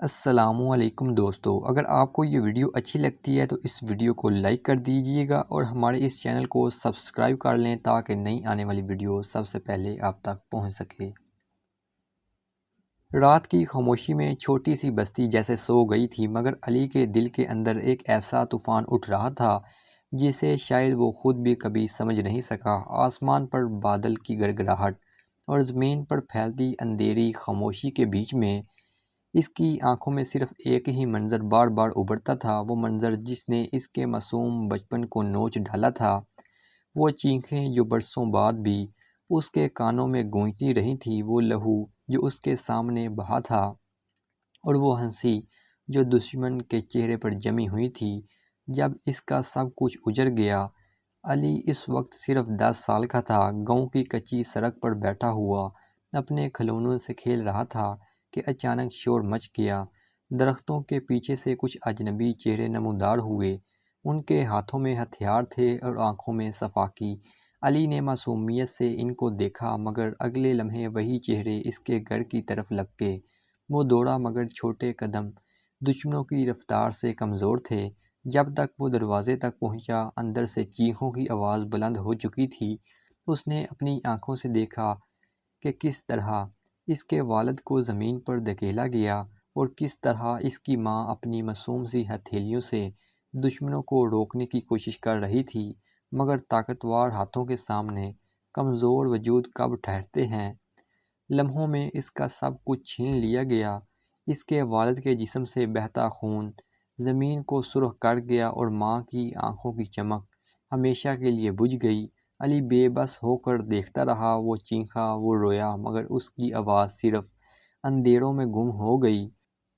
السلام علیکم دوستو، اگر آپ کو یہ ویڈیو اچھی لگتی ہے تو اس ویڈیو کو لائک کر دیجئے گا اور ہمارے اس چینل کو سبسکرائب کر لیں تاکہ نئی آنے والی ویڈیو سب سے پہلے آپ تک پہنچ سکے۔ رات کی خاموشی میں چھوٹی سی بستی جیسے سو گئی تھی، مگر علی کے دل کے اندر ایک ایسا طوفان اٹھ رہا تھا جسے شاید وہ خود بھی کبھی سمجھ نہیں سکا۔ آسمان پر بادل کی گڑگڑاہٹ اور زمین پر پھیلتی اندھیری خاموشی کے بیچ میں اس کی آنکھوں میں صرف ایک ہی منظر بار بار ابھرتا تھا، وہ منظر جس نے اس کے معصوم بچپن کو نوچ ڈالا تھا۔ وہ چیخیں جو برسوں بعد بھی اس کے کانوں میں گونجتی رہی تھی، وہ لہو جو اس کے سامنے بہا تھا، اور وہ ہنسی جو دشمن کے چہرے پر جمی ہوئی تھی۔ جب اس کا سب کچھ اجڑ گیا، علی اس وقت صرف 10 سال کا تھا، گاؤں کی کچی سڑک پر بیٹھا ہوا اپنے کھلونوں سے کھیل رہا تھا کہ اچانک شور مچ گیا۔ درختوں کے پیچھے سے کچھ اجنبی چہرے نمودار ہوئے، ان کے ہاتھوں میں ہتھیار تھے اور آنکھوں میں صفاقی۔ علی نے معصومیت سے ان کو دیکھا، مگر اگلے لمحے وہی چہرے اس کے گھر کی طرف لپکے۔ وہ دوڑا، مگر چھوٹے قدم دشمنوں کی رفتار سے کمزور تھے۔ جب تک وہ دروازے تک پہنچا، اندر سے چیخوں کی آواز بلند ہو چکی تھی۔ اس نے اپنی آنکھوں سے دیکھا کہ کس طرح اس کے والد کو زمین پر دھکیلا گیا اور کس طرح اس کی ماں اپنی معصوم سی ہتھیلیوں سے دشمنوں کو روکنے کی کوشش کر رہی تھی، مگر طاقتور ہاتھوں کے سامنے کمزور وجود کب ٹھہرتے ہیں۔ لمحوں میں اس کا سب کچھ چھین لیا گیا، اس کے والد کے جسم سے بہتا خون زمین کو سرخ کر گیا اور ماں کی آنکھوں کی چمک ہمیشہ کے لیے بجھ گئی۔ علی بے بس ہو کر دیکھتا رہا، وہ چیخا، وہ رویا، مگر اس کی آواز صرف اندھیروں میں گم ہو گئی۔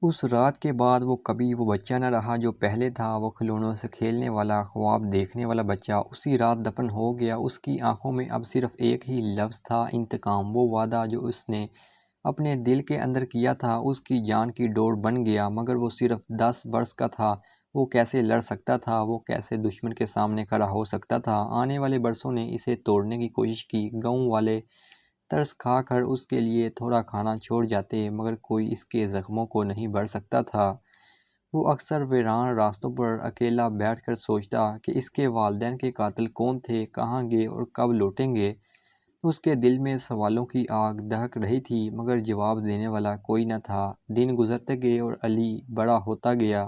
اس رات کے بعد وہ کبھی وہ بچہ نہ رہا جو پہلے تھا، وہ کھلونوں سے کھیلنے والا، خواب دیکھنے والا بچہ اسی رات دفن ہو گیا۔ اس کی آنکھوں میں اب صرف ایک ہی لفظ تھا، انتقام۔ وہ وعدہ جو اس نے اپنے دل کے اندر کیا تھا اس کی جان کی ڈور بن گیا، مگر وہ صرف 10 برس کا تھا۔ وہ کیسے لڑ سکتا تھا، وہ کیسے دشمن کے سامنے کھڑا ہو سکتا تھا؟ آنے والے برسوں نے اسے توڑنے کی کوشش کی، گاؤں والے ترس کھا کر اس کے لیے تھوڑا کھانا چھوڑ جاتے، مگر کوئی اس کے زخموں کو نہیں بھر سکتا تھا۔ وہ اکثر ویران راستوں پر اکیلا بیٹھ کر سوچتا کہ اس کے والدین کے قاتل کون تھے، کہاں گئے اور کب لوٹیں گے۔ اس کے دل میں سوالوں کی آگ دہک رہی تھی، مگر جواب دینے والا کوئی نہ تھا۔ دن گزرتے گئے اور علی بڑا ہوتا گیا۔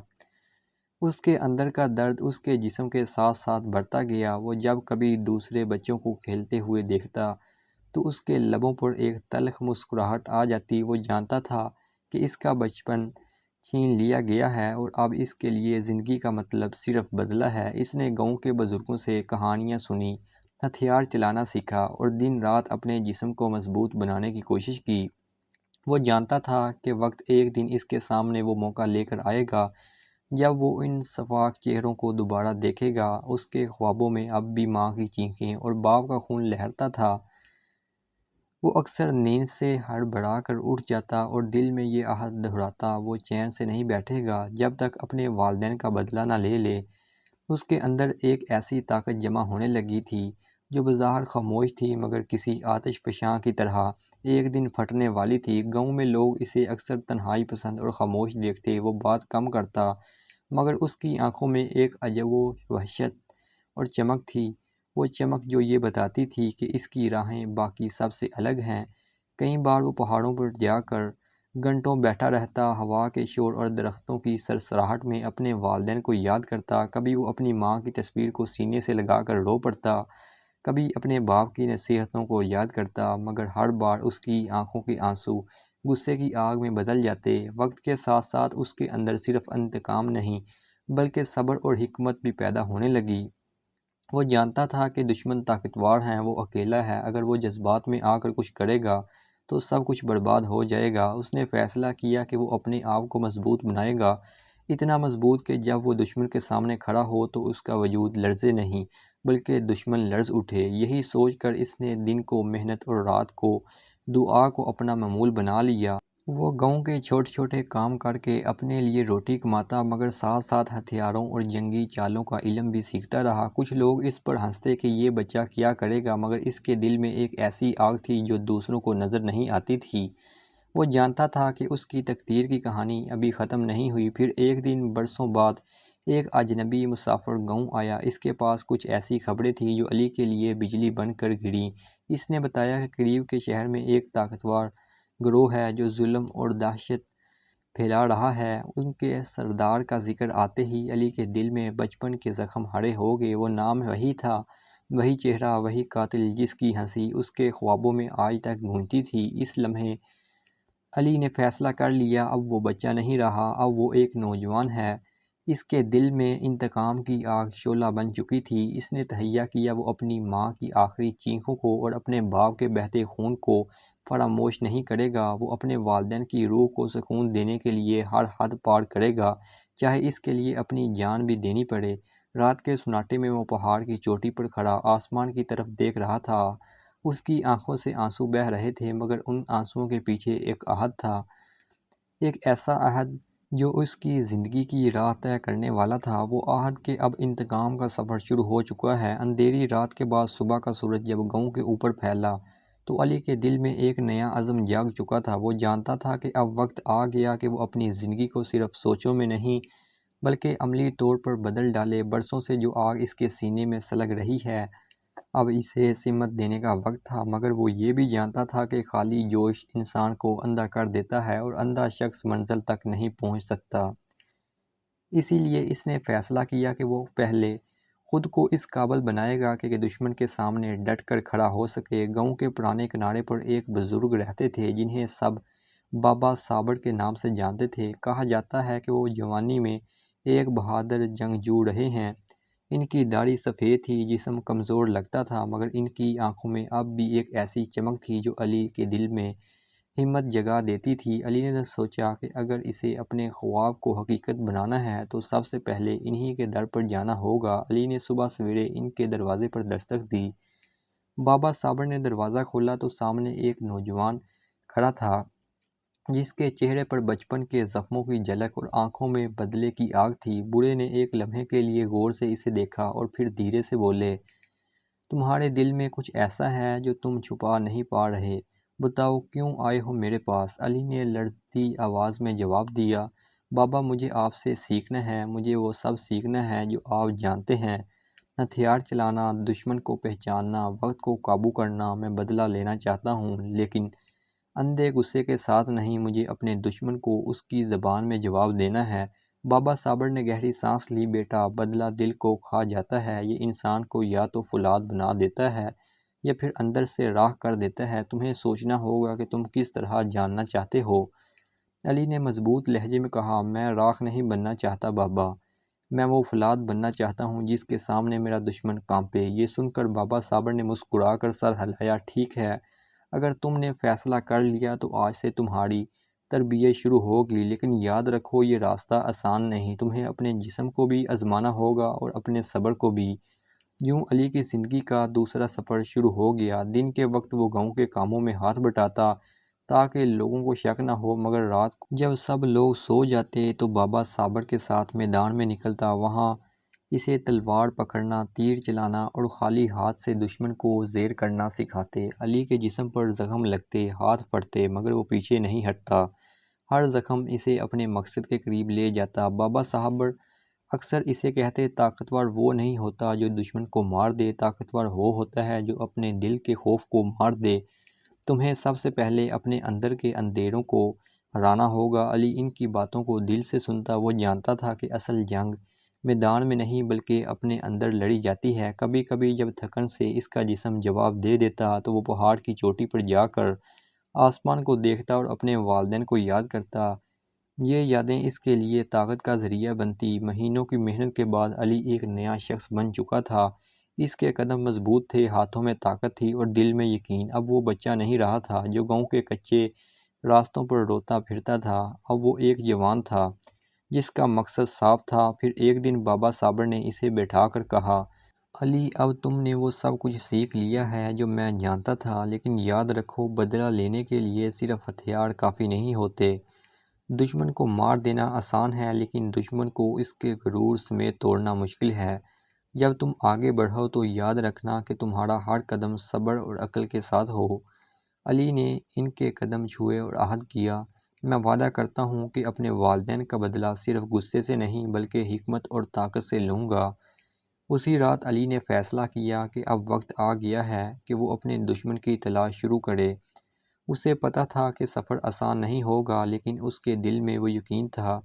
اس کے اندر کا درد اس کے جسم کے ساتھ ساتھ بڑھتا گیا۔ وہ جب کبھی دوسرے بچوں کو کھیلتے ہوئے دیکھتا تو اس کے لبوں پر ایک تلخ مسکراہٹ آ جاتی۔ وہ جانتا تھا کہ اس کا بچپن چھین لیا گیا ہے اور اب اس کے لیے زندگی کا مطلب صرف بدلہ ہے۔ اس نے گاؤں کے بزرگوں سے کہانیاں سنی، ہتھیار چلانا سیکھا اور دن رات اپنے جسم کو مضبوط بنانے کی کوشش کی۔ وہ جانتا تھا کہ وقت ایک دن اس کے سامنے وہ موقع لے کر آئے گا جب وہ ان شفاف چہروں کو دوبارہ دیکھے گا۔ اس کے خوابوں میں اب بھی ماں کی چیخیں اور باپ کا خون لہرتا تھا۔ وہ اکثر نیند سے ہڑبڑا کر اٹھ جاتا اور دل میں یہ عہد دہراتا، وہ چین سے نہیں بیٹھے گا جب تک اپنے والدین کا بدلہ نہ لے لے۔ اس کے اندر ایک ایسی طاقت جمع ہونے لگی تھی جو بظاہر خاموش تھی، مگر کسی آتش فشاں کی طرح ایک دن پھٹنے والی تھی۔ گاؤں میں لوگ اسے اکثر تنہائی پسند اور خاموش دیکھتے۔ وہ بات کم کرتا، مگر اس کی آنکھوں میں ایک عجب و وحشت اور چمک تھی، وہ چمک جو یہ بتاتی تھی کہ اس کی راہیں باقی سب سے الگ ہیں۔ کئی بار وہ پہاڑوں پر جا کر گھنٹوں بیٹھا رہتا، ہوا کے شور اور درختوں کی سرسراہٹ میں اپنے والدین کو یاد کرتا۔ کبھی وہ اپنی ماں کی تصویر کو سینے سے لگا کر رو پڑتا، کبھی اپنے باپ کی نصیحتوں کو یاد کرتا، مگر ہر بار اس کی آنکھوں کے آنسو غصے کی آگ میں بدل جاتے۔ وقت کے ساتھ ساتھ اس کے اندر صرف انتقام نہیں بلکہ صبر اور حکمت بھی پیدا ہونے لگی۔ وہ جانتا تھا کہ دشمن طاقتور ہیں، وہ اکیلا ہے، اگر وہ جذبات میں آ کر کچھ کرے گا تو سب کچھ برباد ہو جائے گا۔ اس نے فیصلہ کیا کہ وہ اپنے آپ کو مضبوط بنائے گا، اتنا مضبوط کہ جب وہ دشمن کے سامنے کھڑا ہو تو اس کا وجود لرزے نہیں بلکہ دشمن لرز اٹھے۔ یہی سوچ کر اس نے دن کو محنت اور رات کو دعا کو اپنا معمول بنا لیا۔ وہ گاؤں کے چھوٹے چھوٹے کام کر کے اپنے لیے روٹی کماتا، مگر ساتھ ساتھ ہتھیاروں اور جنگی چالوں کا علم بھی سیکھتا رہا۔ کچھ لوگ اس پر ہنستے کہ یہ بچہ کیا کرے گا، مگر اس کے دل میں ایک ایسی آگ تھی جو دوسروں کو نظر نہیں آتی تھی۔ وہ جانتا تھا کہ اس کی تقدیر کی کہانی ابھی ختم نہیں ہوئی۔ پھر ایک دن برسوں بعد ایک اجنبی مسافر گاؤں آیا۔ اس کے پاس کچھ ایسی خبریں تھیں جو علی کے لیے بجلی بن کر گریں۔ اس نے بتایا کہ قریب کے شہر میں ایک طاقتور گروہ ہے جو ظلم اور دہشت پھیلا رہا ہے۔ ان کے سردار کا ذکر آتے ہی علی کے دل میں بچپن کے زخم ہرے ہو گئے۔ وہ نام وہی تھا، وہی چہرہ، وہی قاتل جس کی ہنسی اس کے خوابوں میں آج تک گونجتی تھی۔ اس لمحے علی نے فیصلہ کر لیا، اب وہ بچہ نہیں رہا، اب وہ ایک نوجوان ہے۔ اس کے دل میں انتقام کی آگ شعلہ بن چکی تھی۔ اس نے تہیہ کیا وہ اپنی ماں کی آخری چیخوں کو اور اپنے باپ کے بہتے خون کو فراموش نہیں کرے گا۔ وہ اپنے والدین کی روح کو سکون دینے کے لیے ہر حد پار کرے گا، چاہے اس کے لیے اپنی جان بھی دینی پڑے۔ رات کے سناٹے میں وہ پہاڑ کی چوٹی پر کھڑا آسمان کی طرف دیکھ رہا تھا۔ اس کی آنکھوں سے آنسو بہہ رہے تھے، مگر ان آنسوؤں کے پیچھے ایک عہد تھا، ایک ایسا عہد جو اس کی زندگی کی راہ طے کرنے والا تھا۔ وہ عہد کہ اب انتقام کا سفر شروع ہو چکا ہے۔ اندھیری رات کے بعد صبح کا سورج جب گاؤں کے اوپر پھیلا تو علی کے دل میں ایک نیا عزم جاگ چکا تھا۔ وہ جانتا تھا کہ اب وقت آ گیا کہ وہ اپنی زندگی کو صرف سوچوں میں نہیں بلکہ عملی طور پر بدل ڈالے۔ برسوں سے جو آگ اس کے سینے میں سلگ رہی ہے، اب اسے سمت دینے کا وقت تھا۔ مگر وہ یہ بھی جانتا تھا کہ خالی جوش انسان کو اندھا کر دیتا ہے اور اندھا شخص منزل تک نہیں پہنچ سکتا۔ اسی لیے اس نے فیصلہ کیا کہ وہ پہلے خود کو اس قابل بنائے گا کہ دشمن کے سامنے ڈٹ کر کھڑا ہو سکے۔ گاؤں کے پرانے کنارے پر ایک بزرگ رہتے تھے جنہیں سب بابا صابر کے نام سے جانتے تھے۔ کہا جاتا ہے کہ وہ جوانی میں ایک بہادر جنگجو رہے ہیں۔ ان کی داڑھی سفید تھی، جسم کمزور لگتا تھا، مگر ان کی آنکھوں میں اب بھی ایک ایسی چمک تھی جو علی کے دل میں ہمت جگا دیتی تھی۔ علی نے سوچا کہ اگر اسے اپنے خواب کو حقیقت بنانا ہے تو سب سے پہلے انہی کے در پر جانا ہوگا۔ علی نے صبح سویرے ان کے دروازے پر دستک دی۔ بابا صابر نے دروازہ کھولا تو سامنے ایک نوجوان کھڑا تھا جس کے چہرے پر بچپن کے زخموں کی جھلک اور آنکھوں میں بدلے کی آگ تھی۔ بوڑھے نے ایک لمحے کے لیے غور سے اسے دیکھا اور پھر دھیرے سے بولے، تمہارے دل میں کچھ ایسا ہے جو تم چھپا نہیں پا رہے، بتاؤ کیوں آئے ہو میرے پاس؟ علی نے لرزتی آواز میں جواب دیا، بابا مجھے آپ سے سیکھنا ہے، مجھے وہ سب سیکھنا ہے جو آپ جانتے ہیں، ہتھیار چلانا، دشمن کو پہچاننا، وقت کو قابو کرنا۔ میں بدلہ لینا چاہتا ہوں لیکن اندھے غصے کے ساتھ نہیں، مجھے اپنے دشمن کو اس کی زبان میں جواب دینا ہے۔ بابا صابر نے گہری سانس لی، بیٹا بدلہ دل کو کھا جاتا ہے، یہ انسان کو یا تو فولاد بنا دیتا ہے یا پھر اندر سے راکھ کر دیتا ہے۔ تمہیں سوچنا ہوگا کہ تم کس طرح جاننا چاہتے ہو۔ علی نے مضبوط لہجے میں کہا، میں راکھ نہیں بننا چاہتا بابا، میں وہ فولاد بننا چاہتا ہوں جس کے سامنے میرا دشمن کانپے۔ یہ سن کر بابا صابر نے مسکرا کر سر ہلایا، ٹھیک ہے، اگر تم نے فیصلہ کر لیا تو آج سے تمہاری تربیت شروع ہوگی، لیکن یاد رکھو یہ راستہ آسان نہیں، تمہیں اپنے جسم کو بھی آزمانا ہوگا اور اپنے صبر کو بھی۔ یوں علی کی زندگی کا دوسرا سفر شروع ہو گیا۔ دن کے وقت وہ گاؤں کے کاموں میں ہاتھ بٹاتا تاکہ لوگوں کو شک نہ ہو، مگر رات کو جب سب لوگ سو جاتے تو بابا صابر کے ساتھ میدان میں نکلتا۔ وہاں اسے تلوار پکڑنا، تیر چلانا اور خالی ہاتھ سے دشمن کو زیر کرنا سکھاتے۔ علی کے جسم پر زخم لگتے، ہاتھ پھٹتے، مگر وہ پیچھے نہیں ہٹتا۔ ہر زخم اسے اپنے مقصد کے قریب لے جاتا۔ بابا صابر اکثر اسے کہتے، طاقتور وہ نہیں ہوتا جو دشمن کو مار دے، طاقتور وہ ہوتا ہے جو اپنے دل کے خوف کو مار دے۔ تمہیں سب سے پہلے اپنے اندر کے اندھیروں کو ہرانا ہوگا۔ علی ان کی باتوں کو دل سے سنتا۔ وہ جانتا تھا کہ اصل جنگ میدان میں نہیں بلکہ اپنے اندر لڑی جاتی ہے۔ کبھی کبھی جب تھکن سے اس کا جسم جواب دے دیتا تو وہ پہاڑ کی چوٹی پر جا کر آسمان کو دیکھتا اور اپنے والدین کو یاد کرتا۔ یہ یادیں اس کے لیے طاقت کا ذریعہ بنتی۔ مہینوں کی محنت کے بعد علی ایک نیا شخص بن چکا تھا۔ اس کے قدم مضبوط تھے، ہاتھوں میں طاقت تھی اور دل میں یقین۔ اب وہ بچہ نہیں رہا تھا جو گاؤں کے کچے راستوں پر روتا پھرتا تھا، اب وہ ایک جوان تھا جس کا مقصد صاف تھا۔ پھر ایک دن بابا صابر نے اسے بٹھا کر کہا، علی اب تم نے وہ سب کچھ سیکھ لیا ہے جو میں جانتا تھا، لیکن یاد رکھو بدلہ لینے کے لیے صرف ہتھیار کافی نہیں ہوتے۔ دشمن کو مار دینا آسان ہے لیکن دشمن کو اس کے غرور سمیت توڑنا مشکل ہے۔ جب تم آگے بڑھو تو یاد رکھنا کہ تمہارا ہر قدم صبر اور عقل کے ساتھ ہو۔ علی نے ان کے قدم چھوئے اور عہد کیا، میں وعدہ کرتا ہوں کہ اپنے والدین کا بدلہ صرف غصے سے نہیں بلکہ حکمت اور طاقت سے لوں گا۔ اسی رات علی نے فیصلہ کیا کہ اب وقت آ گیا ہے کہ وہ اپنے دشمن کی تلاش شروع کرے۔ اسے پتہ تھا کہ سفر آسان نہیں ہوگا، لیکن اس کے دل میں وہ یقین تھا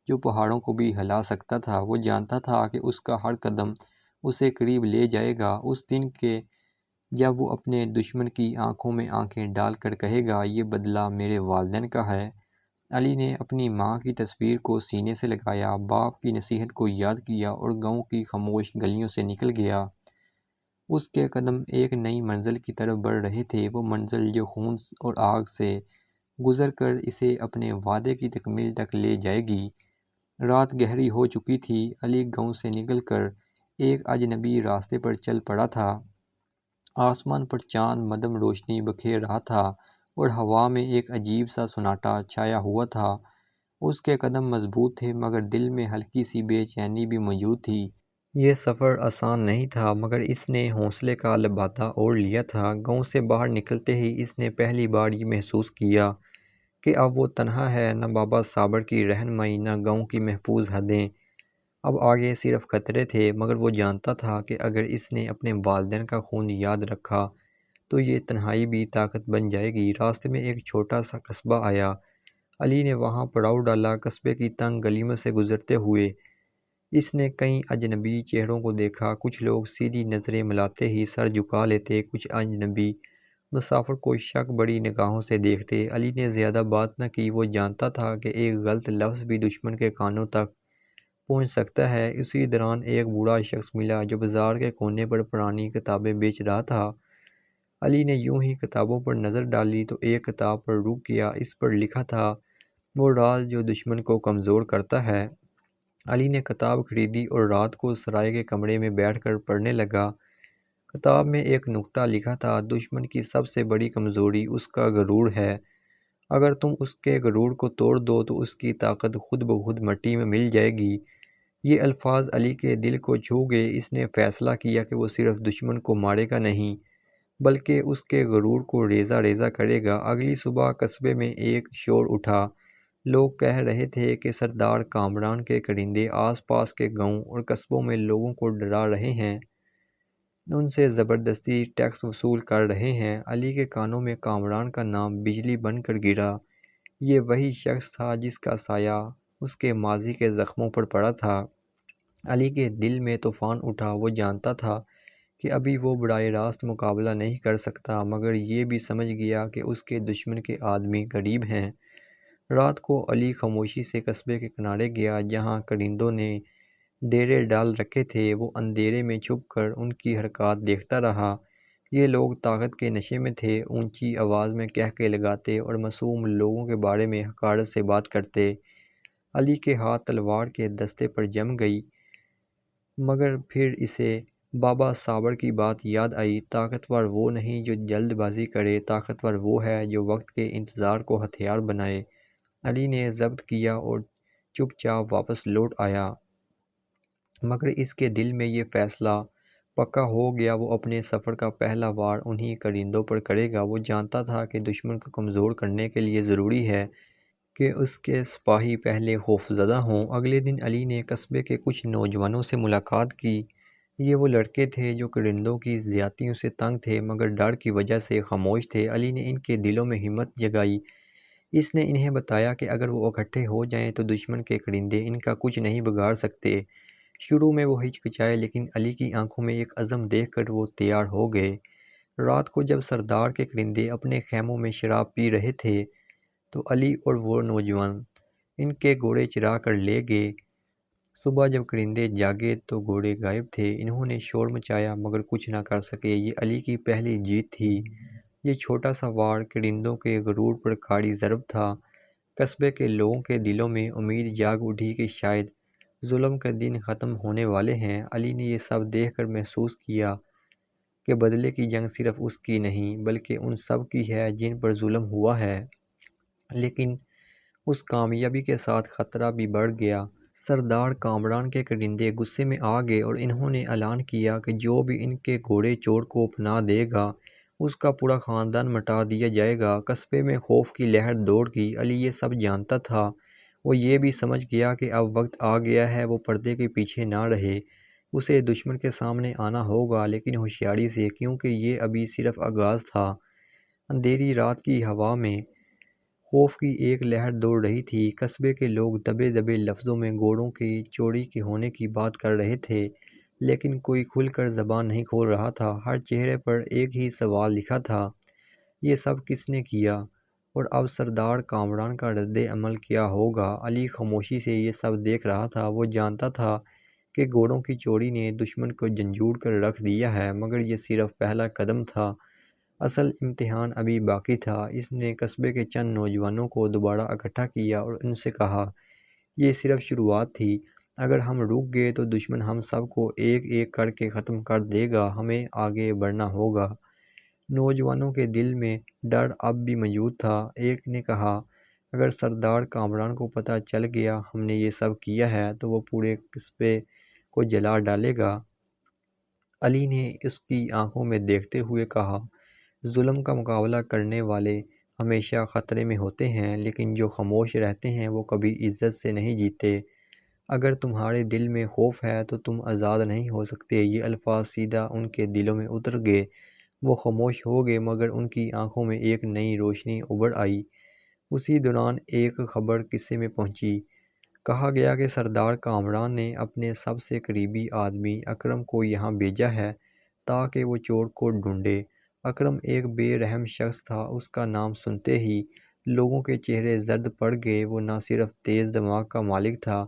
جو پہاڑوں کو بھی ہلا سکتا تھا۔ وہ جانتا تھا کہ اس کا ہر قدم اسے قریب لے جائے گا اس دن کے جب وہ اپنے دشمن کی آنکھوں میں آنکھیں ڈال کر کہے گا، یہ بدلہ میرے والدین کا ہے۔ علی نے اپنی ماں کی تصویر کو سینے سے لگایا، باپ کی نصیحت کو یاد کیا اور گاؤں کی خاموش گلیوں سے نکل گیا۔ اس کے قدم ایک نئی منزل کی طرف بڑھ رہے تھے، وہ منزل جو خون اور آگ سے گزر کر اسے اپنے وعدے کی تکمیل تک لے جائے گی۔ رات گہری ہو چکی تھی، علی گاؤں سے نکل کر ایک اجنبی راستے پر چل پڑا تھا۔ آسمان پر چاند مدھم روشنی بکھیر رہا تھا اور ہوا میں ایک عجیب سا سناٹا چھایا ہوا تھا۔ اس کے قدم مضبوط تھے مگر دل میں ہلکی سی بے چینی بھی موجود تھی۔ یہ سفر آسان نہیں تھا مگر اس نے حوصلے کا لبادہ اوڑھ لیا تھا۔ گاؤں سے باہر نکلتے ہی اس نے پہلی بار یہ محسوس کیا کہ اب وہ تنہا ہے، نہ بابا صابر کی رہنمائی، نہ گاؤں کی محفوظ حدیں۔ اب آگے صرف خطرے تھے، مگر وہ جانتا تھا کہ اگر اس نے اپنے والدین کا خون یاد رکھا تو یہ تنہائی بھی طاقت بن جائے گی۔ راستے میں ایک چھوٹا سا قصبہ آیا، علی نے وہاں پڑاؤ ڈالا۔ قصبے کی تنگ گلیوں سے گزرتے ہوئے اس نے کئی اجنبی چہروں کو دیکھا۔ کچھ لوگ سیدھی نظریں ملاتے ہی سر جھکا لیتے، کچھ اجنبی مسافر کو شک بڑی نگاہوں سے دیکھتے۔ علی نے زیادہ بات نہ کی، وہ جانتا تھا کہ ایک غلط لفظ بھی دشمن کے کانوں تک پہنچ سکتا ہے۔ اسی دوران ایک بوڑھا شخص ملا جو بازار کے کونے پر پرانی کتابیں بیچ رہا تھا۔ علی نے یوں ہی کتابوں پر نظر ڈالی تو ایک کتاب پر رک گیا۔ اس پر لکھا تھا، وہ راز جو دشمن کو کمزور کرتا ہے۔ علی نے کتاب خریدی اور رات کو سرائے کے کمرے میں بیٹھ کر پڑھنے لگا۔ کتاب میں ایک نکتہ لکھا تھا، دشمن کی سب سے بڑی کمزوری اس کا غرور ہے۔ اگر تم اس کے غرور کو توڑ دو تو اس کی طاقت خود بخود مٹی میں مل جائے گی۔ یہ الفاظ علی کے دل کو چھو گئے۔ اس نے فیصلہ کیا کہ وہ صرف دشمن کو مارے گا نہیں بلکہ اس کے غرور کو ریزہ ریزہ کرے گا۔ اگلی صبح قصبے میں ایک شور اٹھا۔ لوگ کہہ رہے تھے کہ سردار کامران کے کرندے آس پاس کے گاؤں اور قصبوں میں لوگوں کو ڈرا رہے ہیں، ان سے زبردستی ٹیکس وصول کر رہے ہیں۔ علی کے کانوں میں کامران کا نام بجلی بن کر گرا۔ یہ وہی شخص تھا جس کا سایہ اس کے ماضی کے زخموں پر پڑا تھا۔ علی کے دل میں طوفان اٹھا۔ وہ جانتا تھا کہ ابھی وہ براہ راست مقابلہ نہیں کر سکتا، مگر یہ بھی سمجھ گیا کہ اس کے دشمن کے آدمی قریب ہیں۔ رات کو علی خاموشی سے قصبے کے کنارے گیا جہاں کرندوں نے ڈیرے ڈال رکھے تھے۔ وہ اندھیرے میں چھپ کر ان کی حرکات دیکھتا رہا۔ یہ لوگ طاقت کے نشے میں تھے، اونچی آواز میں قہقہے لگاتے اور معصوم لوگوں کے بارے میں حقارت سے بات کرتے۔ علی کے ہاتھ تلوار کے دستے پر جم گئی، مگر پھر اسے بابا صابر کی بات یاد آئی، طاقتور وہ نہیں جو جلد بازی کرے، طاقتور وہ ہے جو وقت کے انتظار کو ہتھیار بنائے۔ علی نے ضبط کیا اور چپ چاپ واپس لوٹ آیا، مگر اس کے دل میں یہ فیصلہ پکا ہو گیا، وہ اپنے سفر کا پہلا وار انہی کرندوں پر کرے گا۔ وہ جانتا تھا کہ دشمن کو کمزور کرنے کے لیے ضروری ہے کہ اس کے سپاہی پہلے خوفزدہ ہوں۔ اگلے دن علی نے قصبے کے کچھ نوجوانوں سے ملاقات کی۔ یہ وہ لڑکے تھے جو کرندوں کی زیادتیوں سے تنگ تھے مگر ڈر کی وجہ سے خاموش تھے۔ علی نے ان کے دلوں میں ہمت جگائی۔ اس نے انہیں بتایا کہ اگر وہ اکٹھے ہو جائیں تو دشمن کے کرندے ان کا کچھ نہیں بگاڑ سکتے۔ شروع میں وہ ہچکچائے لیکن علی کی آنکھوں میں ایک عزم دیکھ کر وہ تیار ہو گئے۔ رات کو جب سردار کے کرندے اپنے خیموں میں شراب پی رہے تھے تو علی اور وہ نوجوان ان کے گھوڑے چرا کر لے گئے۔ صبح جب کرندے جاگے تو گھوڑے غائب تھے۔ انہوں نے شور مچایا مگر کچھ نہ کر سکے۔ یہ علی کی پہلی جیت تھی۔ یہ چھوٹا سا وار کرندوں کے غرور پر کھاری ضرب تھا۔ قصبے کے لوگوں کے دلوں میں امید جاگ اٹھی کہ شاید ظلم کے دن ختم ہونے والے ہیں۔ علی نے یہ سب دیکھ کر محسوس کیا کہ بدلے کی جنگ صرف اس کی نہیں بلکہ ان سب کی ہے جن پر ظلم ہوا ہے، لیکن اس کامیابی کے ساتھ خطرہ بھی بڑھ گیا۔ سردار کامران کے کرندے غصے میں آ گئے اور انہوں نے اعلان کیا کہ جو بھی ان کے گھوڑے چور کو پناہ دے گا اس کا پورا خاندان مٹا دیا جائے گا۔ قصبے میں خوف کی لہر دوڑ گئی۔ علی یہ سب جانتا تھا۔ وہ یہ بھی سمجھ گیا کہ اب وقت آ گیا ہے وہ پردے کے پیچھے نہ رہے۔ اسے دشمن کے سامنے آنا ہوگا، لیکن ہوشیاری سے، کیونکہ یہ ابھی صرف آغاز تھا۔ اندھیری رات کی ہوا میں خوف کی ایک لہر دوڑ رہی تھی۔ قصبے کے لوگ دبے دبے لفظوں میں گھوڑوں کی چوری ہونے کی بات کر رہے تھے، لیکن کوئی کھل کر زبان نہیں کھول رہا تھا۔ ہر چہرے پر ایک ہی سوال لکھا تھا، یہ سب کس نے کیا؟ اور اب سردار کامران کا رد عمل کیا ہوگا؟ علی خاموشی سے یہ سب دیکھ رہا تھا۔ وہ جانتا تھا کہ گھوڑوں کی چوری نے دشمن کو جھنجھوڑ کر رکھ دیا ہے، مگر یہ صرف پہلا قدم تھا۔ اصل امتحان ابھی باقی تھا۔ اس نے قصبے کے چند نوجوانوں کو دوبارہ اکٹھا کیا اور ان سے کہا، یہ صرف شروعات تھی۔ اگر ہم رک گئے تو دشمن ہم سب کو ایک ایک کر کے ختم کر دے گا۔ ہمیں آگے بڑھنا ہوگا۔ نوجوانوں کے دل میں ڈر اب بھی موجود تھا۔ ایک نے کہا، اگر سردار کامران کو پتہ چل گیا ہم نے یہ سب کیا ہے تو وہ پورے قصبے کو جلا ڈالے گا۔ علی نے اس کی آنکھوں میں دیکھتے ہوئے کہا، ظلم کا مقابلہ کرنے والے ہمیشہ خطرے میں ہوتے ہیں، لیکن جو خاموش رہتے ہیں وہ کبھی عزت سے نہیں جیتے۔ اگر تمہارے دل میں خوف ہے تو تم آزاد نہیں ہو سکتے۔ یہ الفاظ سیدھا ان کے دلوں میں اتر گئے۔ وہ خاموش ہو گئے، مگر ان کی آنکھوں میں ایک نئی روشنی ابھر آئی۔ اسی دوران ایک خبر قصبے میں پہنچی۔ کہا گیا کہ سردار کامران نے اپنے سب سے قریبی آدمی اکرم کو یہاں بھیجا ہے تاکہ وہ چور کو ڈھونڈے۔ اکرم ایک بے رحم شخص تھا۔ اس کا نام سنتے ہی لوگوں کے چہرے زرد پڑ گئے۔ وہ نہ صرف تیز دماغ کا مالک تھا،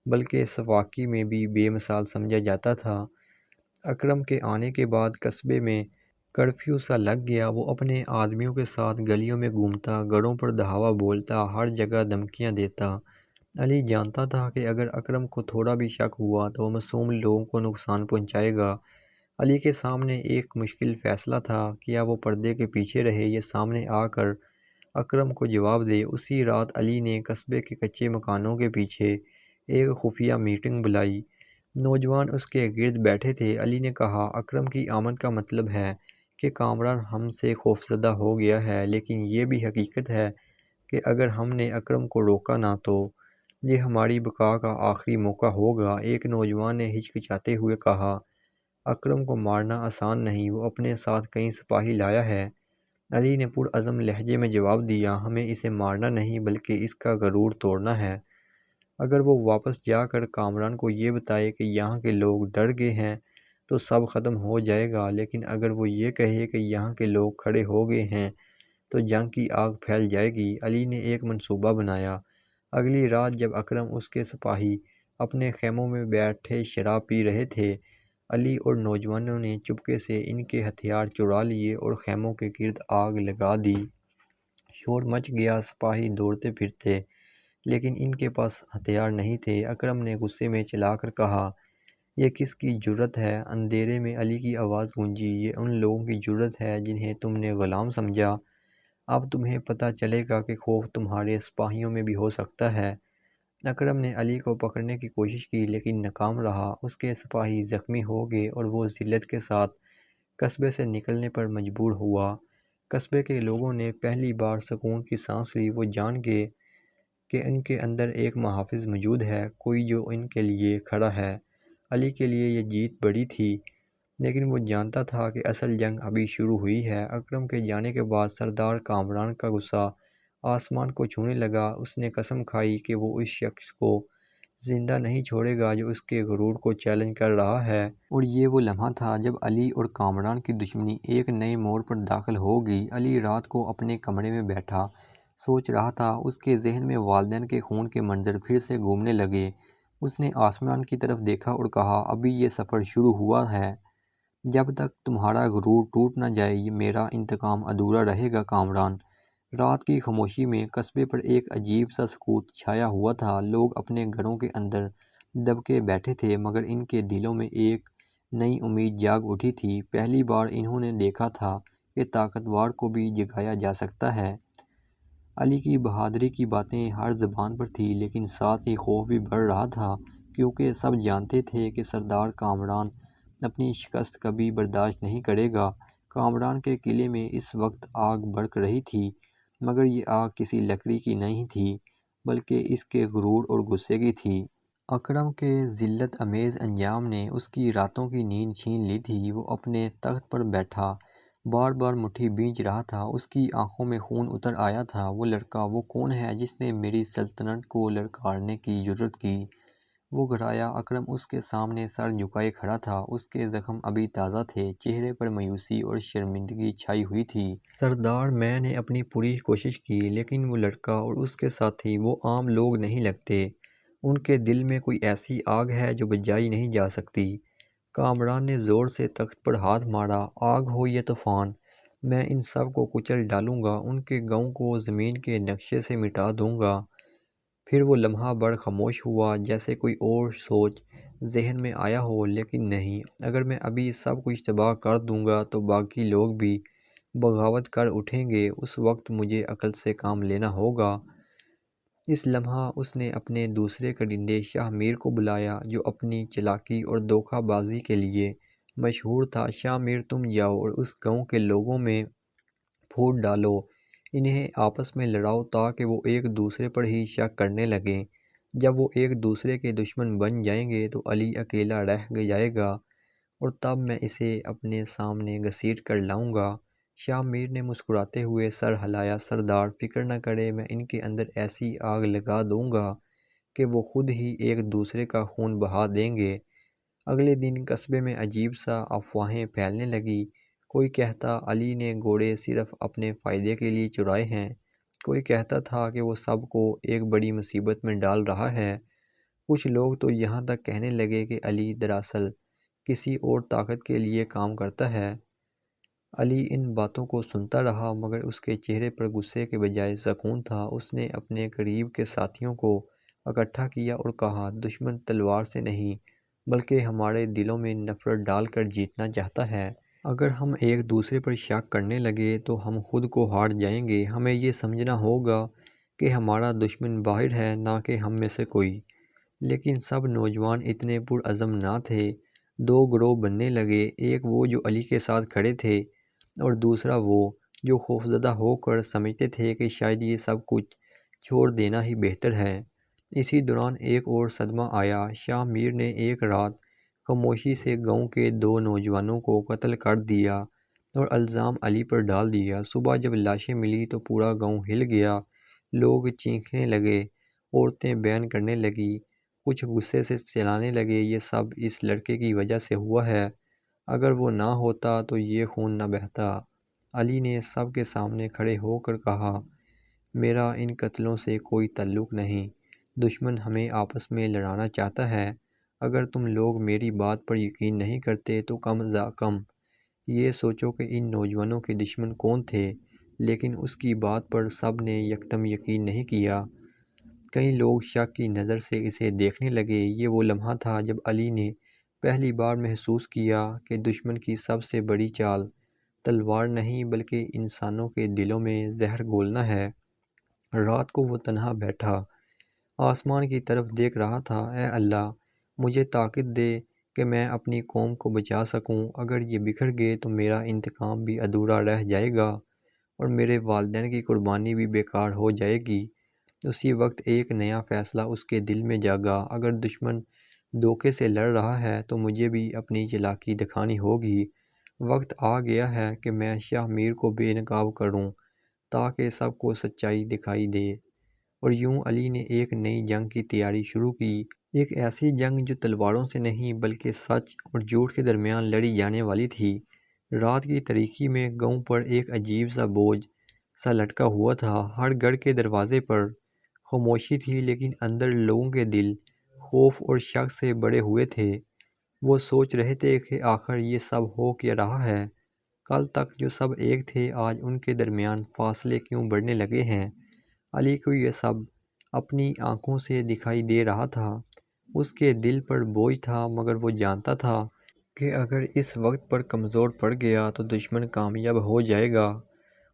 بلکہ صفاقی میں بھی بے مثال سمجھا جاتا تھا۔ اکرم کے آنے کے بعد قصبے میں کرفیو سا لگ گیا۔ وہ اپنے آدمیوں کے ساتھ گلیوں میں گھومتا، گھروں پر دھاوا بولتا، ہر جگہ دھمکیاں دیتا۔ علی جانتا تھا کہ اگر اکرم کو تھوڑا بھی شک ہوا تو وہ معصوم لوگوں کو نقصان پہنچائے گا۔ علی کے سامنے ایک مشکل فیصلہ تھا، کیا وہ پردے کے پیچھے رہے یا سامنے آ کر اکرم کو جواب دے؟ اسی رات علی نے قصبے کے کچے مکانوں کے پیچھے ایک خفیہ میٹنگ بلائی۔ نوجوان اس کے گرد بیٹھے تھے۔ علی نے کہا، اکرم کی آمد کا مطلب ہے کہ کامران ہم سے خوفزدہ ہو گیا ہے، لیکن یہ بھی حقیقت ہے کہ اگر ہم نے اکرم کو روکا نہ تو یہ ہماری بقا کا آخری موقع ہوگا۔ ایک نوجوان نے ہچکچاتے ہوئے کہا، اکرم کو مارنا آسان نہیں، وہ اپنے ساتھ کئی سپاہی لایا ہے۔ علی نے پرعزم لہجے میں جواب دیا، ہمیں اسے مارنا نہیں بلکہ اس کا غرور توڑنا ہے۔ اگر وہ واپس جا کر کامران کو یہ بتائے کہ یہاں کے لوگ ڈر گئے ہیں تو سب ختم ہو جائے گا، لیکن اگر وہ یہ کہے کہ یہاں کے لوگ کھڑے ہو گئے ہیں تو جنگ کی آگ پھیل جائے گی۔ علی نے ایک منصوبہ بنایا۔ اگلی رات جب اکرم اس کے سپاہی اپنے خیموں میں بیٹھے شراب پی رہے تھے، علی اور نوجوانوں نے چپکے سے ان کے ہتھیار چرا لیے اور خیموں کے گرد آگ لگا دی۔ شور مچ گیا، سپاہی دوڑتے پھرتے، لیکن ان کے پاس ہتھیار نہیں تھے۔ اکرم نے غصے میں چلا کر کہا، یہ کس کی جرأت ہے؟ اندھیرے میں علی کی آواز گونجی، یہ ان لوگوں کی جرأت ہے جنہیں تم نے غلام سمجھا۔ اب تمہیں پتہ چلے گا کہ خوف تمہارے سپاہیوں میں بھی ہو سکتا ہے۔ اکرم نے علی کو پکڑنے کی کوشش کی لیکن ناکام رہا۔ اس کے سپاہی زخمی ہو گئے اور وہ ذلت کے ساتھ قصبے سے نکلنے پر مجبور ہوا۔ قصبے کے لوگوں نے پہلی بار سکون کی سانس لی۔ وہ جان گئے کہ ان کے اندر ایک محافظ موجود ہے، کوئی جو ان کے لیے کھڑا ہے۔ علی کے لیے یہ جیت بڑی تھی، لیکن وہ جانتا تھا کہ اصل جنگ ابھی شروع ہوئی ہے۔ اکرم کے جانے کے بعد سردار کامران کا غصہ آسمان کو چھونے لگا۔ اس نے قسم کھائی کہ وہ اس شخص کو زندہ نہیں چھوڑے گا جو اس کے غرور کو چیلنج کر رہا ہے۔ اور یہ وہ لمحہ تھا جب علی اور کامران کی دشمنی ایک نئے موڑ پر داخل ہو گئی۔ علی رات کو اپنے کمرے میں بیٹھا سوچ رہا تھا۔ اس کے ذہن میں والدین کے خون کے منظر پھر سے گھومنے لگے۔ اس نے آسمان کی طرف دیکھا اور کہا، ابھی یہ سفر شروع ہوا ہے۔ جب تک تمہارا غرور ٹوٹ نہ جائے میرا انتقام ادھورا رہے گا کامران۔ رات کی خاموشی میں قصبے پر ایک عجیب سا سکوت چھایا ہوا تھا۔ لوگ اپنے گھروں کے اندر دب کے بیٹھے تھے، مگر ان کے دلوں میں ایک نئی امید جاگ اٹھی تھی۔ پہلی بار انہوں نے دیکھا تھا کہ طاقتور کو بھی جگایا جا سکتا ہے۔ علی کی بہادری کی باتیں ہر زبان پر تھیں، لیکن ساتھ ہی خوف بھی بڑھ رہا تھا، کیونکہ سب جانتے تھے کہ سردار کامران اپنی شکست کبھی برداشت نہیں کرے گا۔ کامران کے قلعے میں اس وقت آگ بھڑک رہی تھی، مگر یہ آگ کسی لکڑی کی نہیں تھی بلکہ اس کے غرور اور غصے کی تھی۔ اکرم کے ذلت امیز انجام نے اس کی راتوں کی نیند چھین لی تھی۔ وہ اپنے تخت پر بیٹھا بار بار مٹھی بھینچ رہا تھا، اس کی آنکھوں میں خون اتر آیا تھا۔ وہ لڑکا، وہ کون ہے جس نے میری سلطنت کو للکارنے کی جرأت کی؟ وہ گھبرایا۔ اکرم اس کے سامنے سر جھکائے کھڑا تھا، اس کے زخم ابھی تازہ تھے، چہرے پر مایوسی اور شرمندگی چھائی ہوئی تھی۔ سردار، میں نے اپنی پوری کوشش کی، لیکن وہ لڑکا اور اس کے ساتھی وہ عام لوگ نہیں لگتے۔ ان کے دل میں کوئی ایسی آگ ہے جو بجھائی نہیں جا سکتی۔ کامران نے زور سے تخت پر ہاتھ مارا۔ آگ ہو یا طوفان، میں ان سب کو کچل ڈالوں گا، ان کے گاؤں کو زمین کے نقشے سے مٹا دوں گا۔ پھر وہ لمحہ بھر خاموش ہوا، جیسے کوئی اور سوچ ذہن میں آیا ہو، لیکن نہیں، اگر میں ابھی سب کچھ تباہ کر دوں گا تو باقی لوگ بھی بغاوت کر اٹھیں گے، اس وقت مجھے عقل سے کام لینا ہوگا۔ اس لمحہ اس نے اپنے دوسرے کرندے شاہ میر کو بلایا، جو اپنی چالاکی اور دھوکہ بازی کے لیے مشہور تھا۔ شاہ میر، تم جاؤ اور اس گاؤں کے لوگوں میں پھوٹ ڈالو، انہیں آپس میں لڑاؤ تاکہ وہ ایک دوسرے پر ہی شک کرنے لگیں۔ جب وہ ایک دوسرے کے دشمن بن جائیں گے تو علی اکیلا رہ جائے گا، اور تب میں اسے اپنے سامنے گھسیٹ کر لاؤں گا۔ شاہ میر نے مسکراتے ہوئے سر ہلایا۔ سردار، فکر نہ کریں، میں ان کے اندر ایسی آگ لگا دوں گا کہ وہ خود ہی ایک دوسرے کا خون بہا دیں گے۔ اگلے دن قصبے میں عجیب سا افواہیں پھیلنے لگیں۔ کوئی کہتا علی نے گھوڑے صرف اپنے فائدے کے لیے چرائے ہیں، کوئی کہتا تھا کہ وہ سب کو ایک بڑی مصیبت میں ڈال رہا ہے۔ کچھ لوگ تو یہاں تک کہنے لگے کہ علی دراصل کسی اور طاقت کے لیے کام کرتا ہے۔ علی ان باتوں کو سنتا رہا، مگر اس کے چہرے پر غصے کے بجائے سکون تھا۔ اس نے اپنے قریب کے ساتھیوں کو اکٹھا کیا اور کہا، دشمن تلوار سے نہیں بلکہ ہمارے دلوں میں نفرت ڈال کر جیتنا چاہتا ہے۔ اگر ہم ایک دوسرے پر شک کرنے لگے تو ہم خود کو ہار جائیں گے۔ ہمیں یہ سمجھنا ہوگا کہ ہمارا دشمن باہر ہے، نہ کہ ہم میں سے کوئی۔ لیکن سب نوجوان اتنے پرعزم نہ تھے۔ دو گروہ بننے لگے، ایک وہ جو علی کے ساتھ کھڑے تھے اور دوسرا وہ جو خوفزدہ ہو کر سمجھتے تھے کہ شاید یہ سب کچھ چھوڑ دینا ہی بہتر ہے۔ اسی دوران ایک اور صدمہ آیا۔ شاہ میر نے ایک رات خاموشی سے گاؤں کے دو نوجوانوں کو قتل کر دیا اور الزام علی پر ڈال دیا۔ صبح جب لاشیں ملی تو پورا گاؤں ہل گیا، لوگ چیخنے لگے، عورتیں بیان کرنے لگیں، کچھ غصے سے چلانے لگے، یہ سب اس لڑکے کی وجہ سے ہوا ہے، اگر وہ نہ ہوتا تو یہ خون نہ بہتا۔ علی نے سب کے سامنے کھڑے ہو کر کہا، میرا ان قتلوں سے کوئی تعلق نہیں، دشمن ہمیں آپس میں لڑانا چاہتا ہے۔ اگر تم لوگ میری بات پر یقین نہیں کرتے تو کم از کم یہ سوچو کہ ان نوجوانوں کے دشمن کون تھے۔ لیکن اس کی بات پر سب نے یکدم یقین نہیں کیا۔ کئی لوگ شک کی نظر سے اسے دیکھنے لگے۔ یہ وہ لمحہ تھا جب علی نے پہلی بار محسوس کیا کہ دشمن کی سب سے بڑی چال تلوار نہیں بلکہ انسانوں کے دلوں میں زہر گھولنا ہے۔ رات کو وہ تنہا بیٹھا، آسمان کی طرف دیکھ رہا تھا۔ اے اللہ، مجھے طاقت دے کہ میں اپنی قوم کو بچا سکوں۔ اگر یہ بکھر گئے تو میرا انتقام بھی ادھورا رہ جائے گا اور میرے والدین کی قربانی بھی بیکار ہو جائے گی۔ اسی وقت ایک نیا فیصلہ اس کے دل میں جاگا، اگر دشمن دھوکے سے لڑ رہا ہے تو مجھے بھی اپنی چالاکی دکھانی ہوگی۔ وقت آ گیا ہے کہ میں شاہ میر کو بے نقاب کروں تاکہ سب کو سچائی دکھائی دے۔ اور یوں علی نے ایک نئی جنگ کی تیاری شروع کی، ایک ایسی جنگ جو تلواروں سے نہیں بلکہ سچ اور جھوٹ کے درمیان لڑی جانے والی تھی۔ رات کی تاریکی میں گاؤں پر ایک عجیب سا بوجھ سا لٹکا ہوا تھا۔ ہر گھر کے دروازے پر خاموشی تھی، لیکن اندر لوگوں کے دل خوف اور شک سے بھرے ہوئے تھے۔ وہ سوچ رہے تھے کہ آخر یہ سب ہو کیا رہا ہے؟ کل تک جو سب ایک تھے، آج ان کے درمیان فاصلے کیوں بڑھنے لگے ہیں؟ علی کو یہ سب اپنی آنکھوں سے دکھائی دے رہا تھا، اس کے دل پر بوجھ تھا، مگر وہ جانتا تھا کہ اگر اس وقت پر کمزور پڑ گیا تو دشمن کامیاب ہو جائے گا۔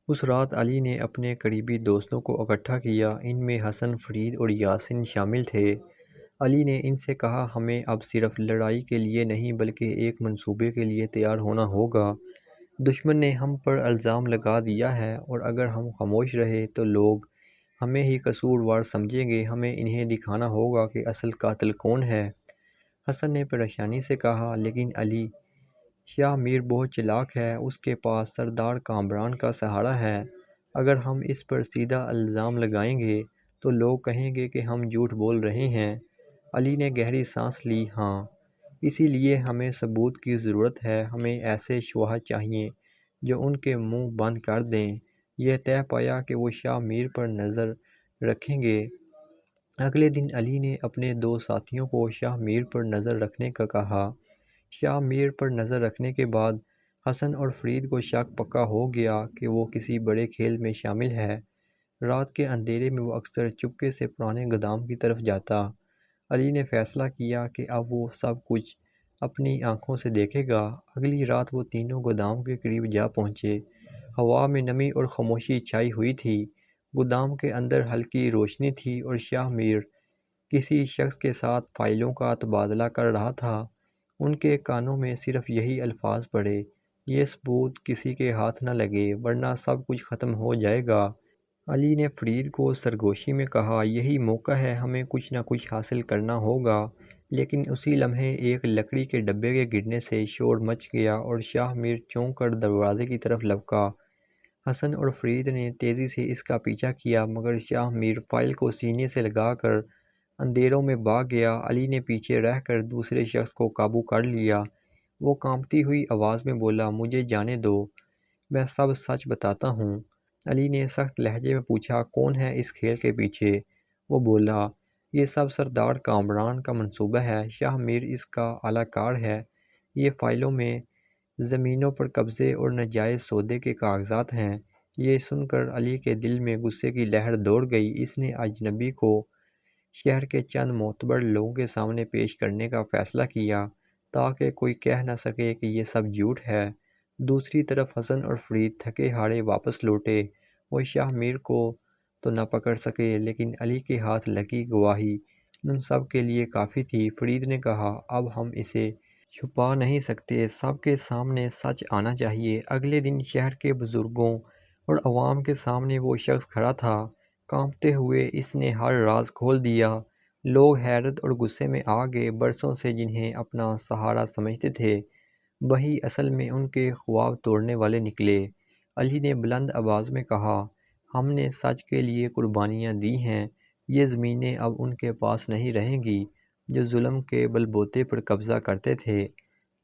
اس رات علی نے اپنے قریبی دوستوں کو اکٹھا کیا، ان میں حسن، فرید اور یاسین شامل تھے۔ علی نے ان سے کہا، ہمیں اب صرف لڑائی کے لیے نہیں بلکہ ایک منصوبے کے لیے تیار ہونا ہوگا۔ دشمن نے ہم پر الزام لگا دیا ہے اور اگر ہم خاموش رہے تو لوگ ہمیں ہی قصوروار سمجھیں گے۔ ہمیں انہیں دکھانا ہوگا کہ اصل قاتل کون ہے۔ حسن نے پریشانی سے کہا، لیکن علی شاہ میر بہت چلاک ہے، اس کے پاس سردار کامران کا سہارا ہے۔ اگر ہم اس پر سیدھا الزام لگائیں گے تو لوگ کہیں گے کہ ہم جھوٹ بول رہے ہیں۔ علی نے گہری سانس لی، ہاں، اسی لیے ہمیں ثبوت کی ضرورت ہے۔ ہمیں ایسے شواہد چاہیے جو ان کے منہ بند کر دیں۔ یہ طے پایا کہ وہ شاہ میر پر نظر رکھیں گے۔ اگلے دن علی نے اپنے دو ساتھیوں کو شاہ میر پر نظر رکھنے کا کہا۔ شاہ میر پر نظر رکھنے کے بعد حسن اور فرید کو شک پکا ہو گیا کہ وہ کسی بڑے کھیل میں شامل ہے۔ رات کے اندھیرے میں وہ اکثر چپکے سے پرانے گودام کی طرف جاتا۔ علی نے فیصلہ کیا کہ اب وہ سب کچھ اپنی آنکھوں سے دیکھے گا۔ اگلی رات وہ تینوں گودام کے قریب جا پہنچے۔ ہوا میں نمی اور خاموشی چھائی ہوئی تھی۔ گودام کے اندر ہلکی روشنی تھی اور شاہ میر کسی شخص کے ساتھ فائلوں کا تبادلہ کر رہا تھا۔ ان کے کانوں میں صرف یہی الفاظ پڑے، یہ ثبوت کسی کے ہاتھ نہ لگے ورنہ سب کچھ ختم ہو جائے گا۔ علی نے فرید کو سرگوشی میں کہا، یہی موقع ہے، ہمیں کچھ نہ کچھ حاصل کرنا ہوگا۔ لیکن اسی لمحے ایک لکڑی کے ڈبے کے گرنے سے شور مچ گیا اور شاہ میر چونک کر دروازے کی طرف لپکا۔ حسن اور فرید نے تیزی سے اس کا پیچھا کیا مگر شاہ میر فائل کو سینے سے لگا کر اندھیروں میں بھاگ گیا۔ علی نے پیچھے رہ کر دوسرے شخص کو قابو کر لیا۔ وہ کانپتی ہوئی آواز میں بولا، مجھے جانے دو، میں سب سچ بتاتا ہوں۔ علی نے سخت لہجے میں پوچھا، کون ہے اس کھیل کے پیچھے؟ وہ بولا، یہ سب سردار کامران کا منصوبہ ہے، شاہ میر اس کا اعلی کار ہے۔ یہ فائلوں میں زمینوں پر قبضے اور ناجائز سودے کے کاغذات ہیں۔ یہ سن کر علی کے دل میں غصے کی لہر دوڑ گئی۔ اس نے اجنبی کو شہر کے چند معتبر لوگوں کے سامنے پیش کرنے کا فیصلہ کیا تاکہ کوئی کہہ نہ سکے کہ یہ سب جھوٹ ہے۔ دوسری طرف حسن اور فرید تھکے ہارے واپس لوٹے۔ وہ شاہ میر کو تو نہ پکڑ سکے لیکن علی کے ہاتھ لگی گواہی ان سب کے لیے کافی تھی۔ فرید نے کہا، اب ہم اسے چھپا نہیں سکتے، سب کے سامنے سچ آنا چاہیے۔ اگلے دن شہر کے بزرگوں اور عوام کے سامنے وہ شخص کھڑا تھا۔ کانپتے ہوئے اس نے ہر راز کھول دیا۔ لوگ حیرت اور غصے میں آ گئے۔ برسوں سے جنہیں اپنا سہارا سمجھتے تھے وہی اصل میں ان کے خواب توڑنے والے نکلے۔ علی نے بلند آواز میں کہا، ہم نے سچ کے لیے قربانیاں دی ہیں، یہ زمینیں اب ان کے پاس نہیں رہیں گی جو ظلم کے بل بوتے پر قبضہ کرتے تھے۔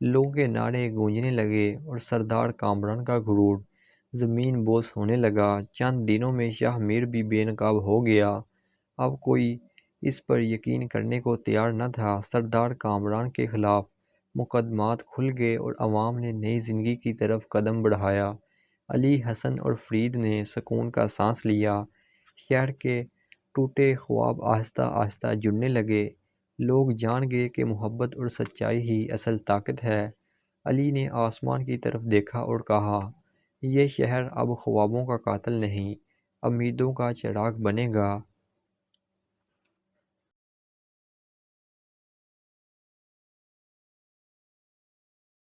لوگوں کے نعرے گونجنے لگے اور سردار کامران کا غرور زمین بوس ہونے لگا۔ چند دنوں میں شاہ میر بھی بے نقاب ہو گیا۔ اب کوئی اس پر یقین کرنے کو تیار نہ تھا۔ سردار کامران کے خلاف مقدمات کھل گئے اور عوام نے نئی زندگی کی طرف قدم بڑھایا۔ علی، حسن اور فرید نے سکون کا سانس لیا۔ شہر کے ٹوٹے خواب آہستہ آہستہ جڑنے لگے۔ لوگ جان گئے کہ محبت اور سچائی ہی اصل طاقت ہے۔ علی نے آسمان کی طرف دیکھا اور کہا، یہ شہر اب خوابوں کا قاتل نہیں، امیدوں کا چراغ بنے گا۔